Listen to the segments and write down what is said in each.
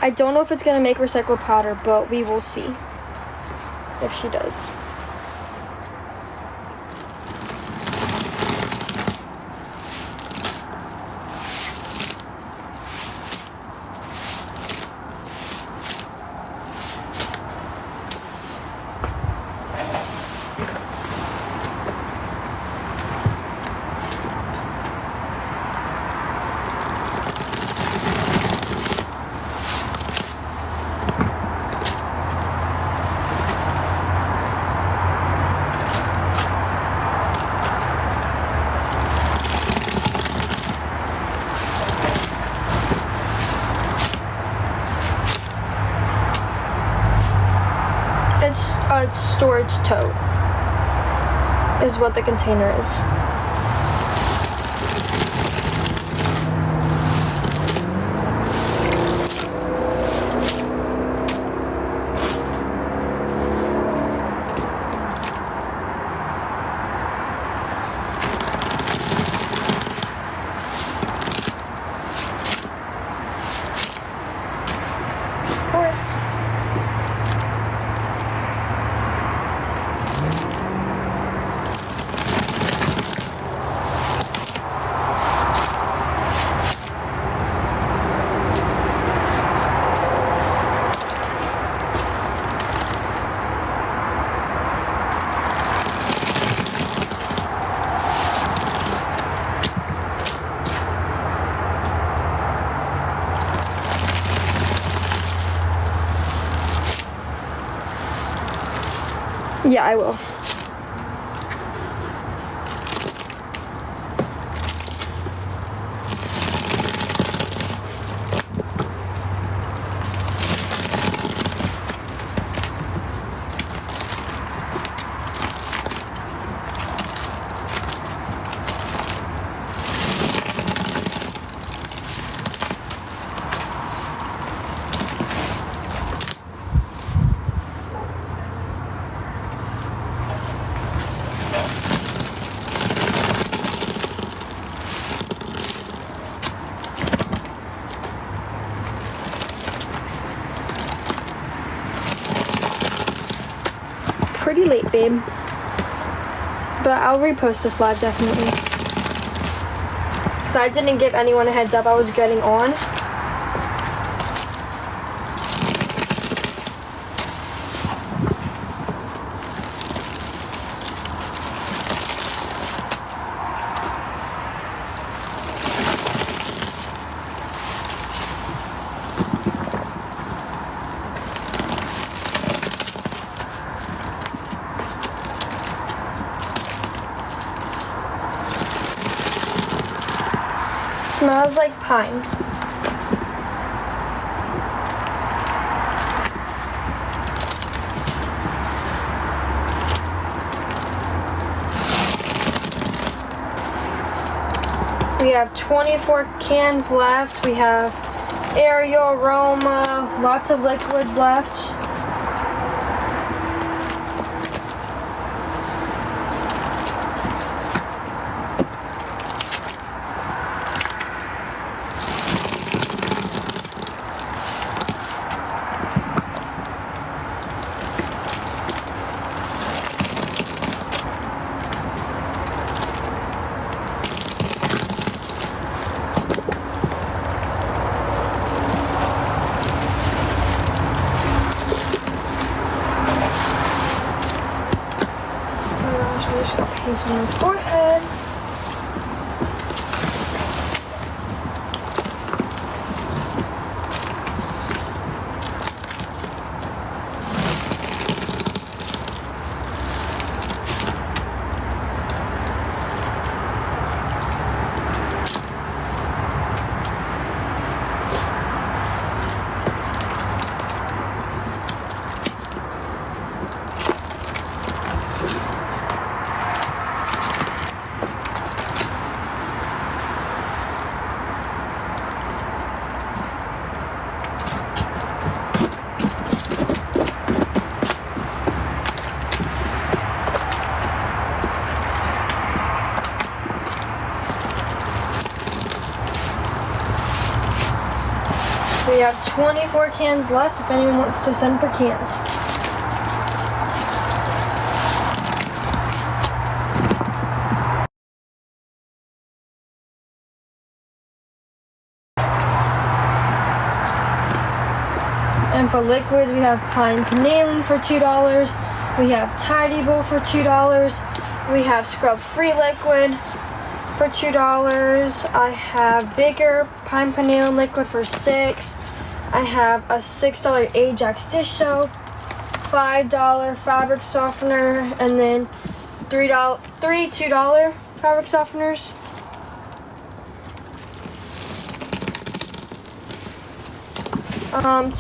I don't know if it's going to make recycled powder, but we will see if she does. It's a storage tote is what the container is. Of course. Yeah, I will. Pretty late, babe. But I'll repost this live definitely. Because I didn't give anyone a heads up I was getting on. Smells like pine. We have 24 cans left. We have aerial aroma, lots of liquids left. Just got paste on my forehead. We have 24 cans left if anyone wants to send for cans. And for liquids, we have pine paneling for $2. We have Tidy Bowl for $2. We have scrub-free liquid for $2. I have bigger pine paneling liquid for $6. I have a $6 Ajax dish soap, $5 fabric softener, and then three $2 fabric softeners.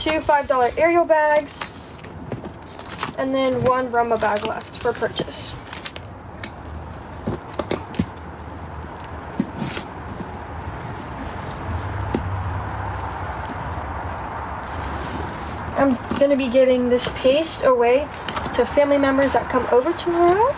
Two $5 Ariel bags, and then one Rumba bag left for purchase. I'm going to be giving this paste away to family members that come over tomorrow.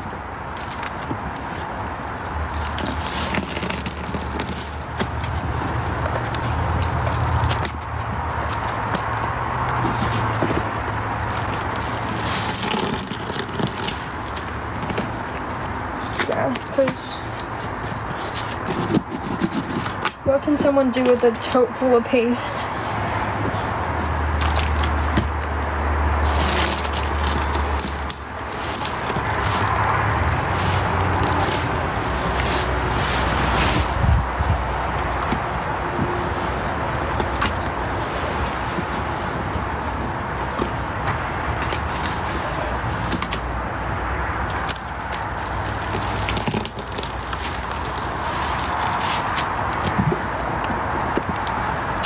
Yeah, because what can someone do with a tote full of paste?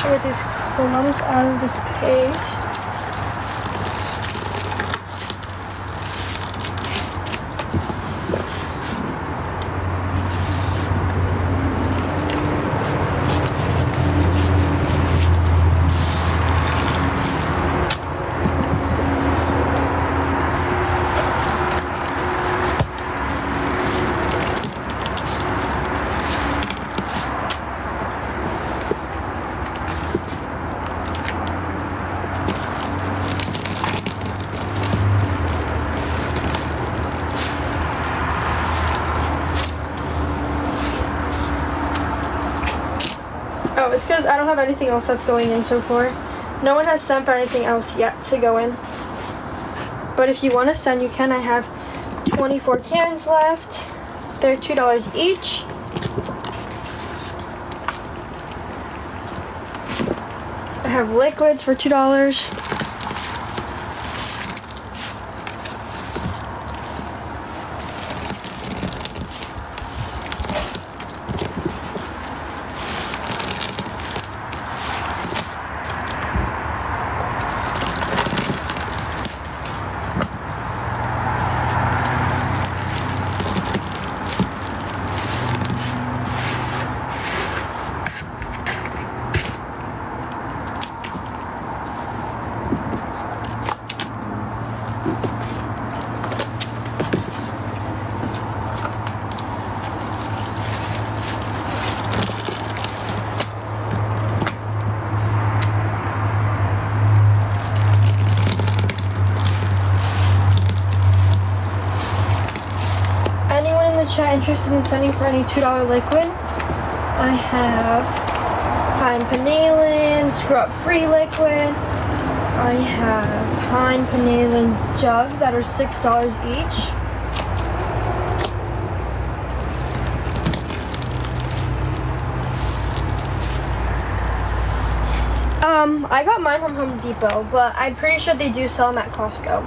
Get these clumps out of this paste. Oh, it's because I don't have anything else that's going in so far. No one has sent for anything else yet to go in. But if you want to send, you can. I have 24 cans left. They're $2 each. I have liquids for $2. Chat interested in sending for any $2 liquid? I have pine paneling, scrub-free liquid. I have pine paneling jugs that are $6 each. I got mine from Home Depot, but I'm pretty sure they do sell them at Costco.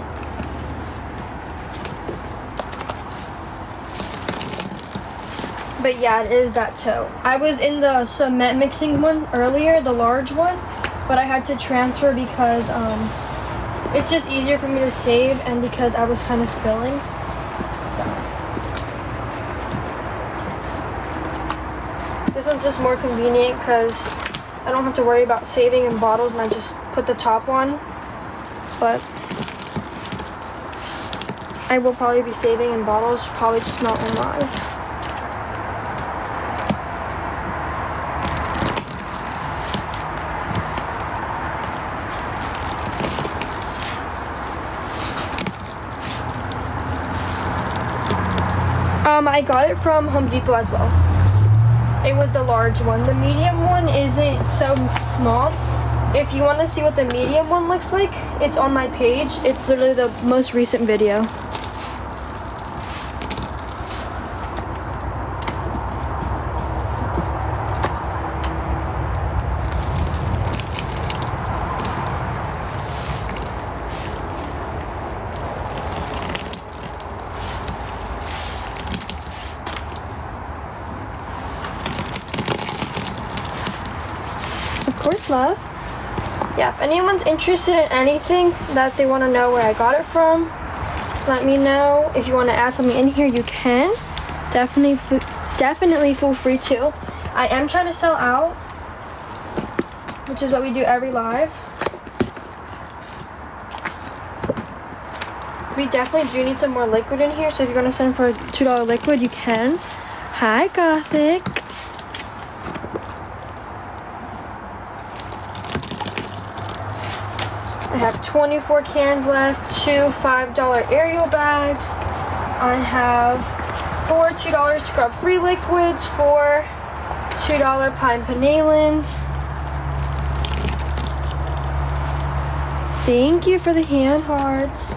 But yeah, it is that tote. I was in the cement mixing one earlier, the large one, but I had to transfer because it's just easier for me to save and because I was kind of spilling. So this one's just more convenient because I don't have to worry about saving in bottles and I just put the top on. But I will probably be saving in bottles, probably just not in live. I got it from Home Depot as well. It was the large one. The medium one isn't so small. If you want to see what the medium one looks like, it's on my page. It's literally the most recent video. Of course, love. Yeah, if anyone's interested in anything that they want to know where I got it from, let me know. If you want to add something in here, you can. Definitely feel free to. I am trying to sell out, which is what we do every live. We definitely do need some more liquid in here, so if you're going to send for a $2 liquid, you can. Hi, Gothic. I have 24 cans left, 2 $5 Ariel bags. I have 4 $2 scrub-free liquids, 4 $2 pine panelins. Thank you for the hand hearts.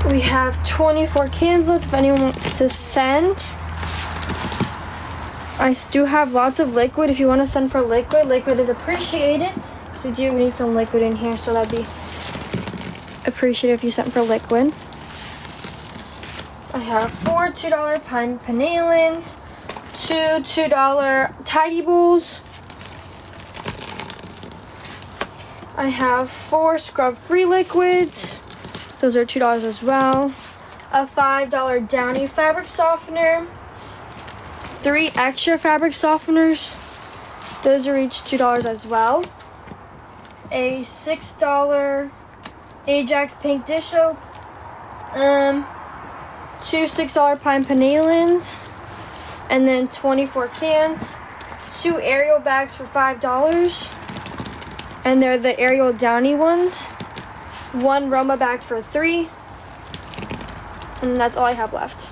We have 24 cans left if anyone wants to send. I do have lots of liquid. If you want to send for liquid, liquid is appreciated. We need some liquid in here, so that'd be appreciated if you sent for liquid. I have 4 $2 pine panelins, 2 $2 tidy bowls. I have 4 scrub-free liquids. Those are $2 as well. A $5 Downy fabric softener. 3 extra fabric softeners. Those are each $2 as well. A $6 Ajax pink dish soap. 2 $6 pine panelins. And then 24 cans. 2 Ariel bags for $5. And they're the Ariel Downy ones. 1 Roma bag for $3, and that's all I have left.